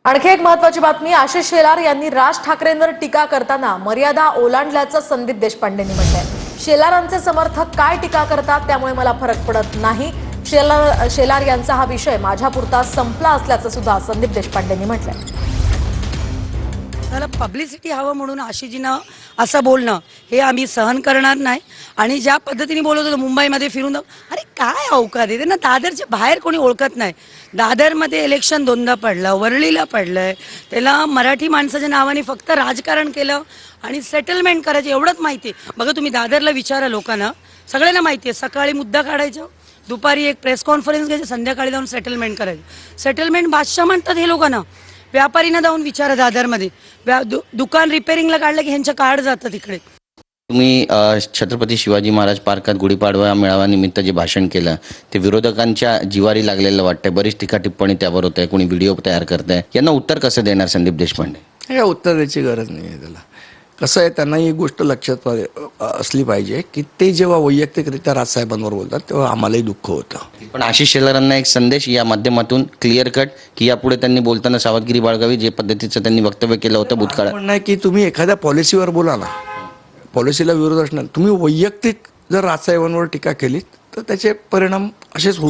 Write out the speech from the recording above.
आणखी एक महत्त्वाची बातमी, आशिष शेलार यांनी राज ठाकरेंवर टीका करताना मर्यादा ओलांडल्याचं संदीप देशपांडेंनी म्हटलंय। शेलारांचे समर्थक काय टीका करतात त्यामुळे मला फरक पडत नाही। शेलार यांचा हा विषय माझ्यापुरता संपला असल्याचं सुद्धा संदीप देशपांडेंनी म्हटलंय। त्याला पब्लिसिटी हवं म्हणून आशिषजींना असं बोलणं हे आम्ही सहन करणार नाही। आणि ज्या पद्धतीने बोलत होतो मुंबईमध्ये फिरून, अरे काय अवकात आहे त्यांना, दादरच्या बाहेर कोणी ओळखत नाही। दादरमध्ये इलेक्शन दोनदा पडलं, वरळीला पडलंय, त्याला मराठी माणसाच्या नावाने फक्त राजकारण केलं आणि सेटलमेंट करायचं एवढंच माहिती आहे। बघा तुम्ही दादरला विचारा लोकांना, सगळ्यांना माहिती आहे, सकाळी मुद्दा काढायचं, दुपारी एक प्रेस कॉन्फरन्स घ्यायची, संध्याकाळी जाऊन सेटलमेंट करायचं। सेटलमेंट बादशाह म्हणतात हे लोकांना। व्यापारींना जाऊन विचारा, दादरमध्ये दुकान रिपेअरिंगला काढलं की ह्यांचं कार्ड जातं तिकडे। तुम्ही छत्रपती शिवाजी महाराज पार्कात गुढीपाडवा मेळाव्यानिमित्त जे भाषण केलं ते विरोधकांच्या जिवारी लागलेलं वाटतंय। बरीच टीका टिप्पणी त्यावर होत आहे, कोणी व्हिडिओ तयार करतंय। यांना उत्तर कसं देणार संदीप देशपांडे? हे उत्तर द्यायची गरज नाही आहे त्याला। कसं आहे, त्यांना ही गोष्ट लक्षात असली पाहिजे की ते जेव्हा वैयक्तिकरित्या राजसाहेबांवर बोलतात तेव्हा आम्हालाही दुःख होतं। पण आशिष शेलारांना एक संदेश या माध्यमातून क्लिअर कट की यापुढे त्यांनी बोलताना सावधगिरी बाळगावी, जे पद्धतीचं त्यांनी वक्तव्य केलं होतं भूतकाळात। म्हणणं आहे की तुम्ही एखाद्या पॉलिसीवर बोला ना, पॉलिसीला विरोध असणार, तुम्ही वैयक्तिक जर राजसाहेबांवर टीका केली तर त्याचे परिणाम असेच होऊ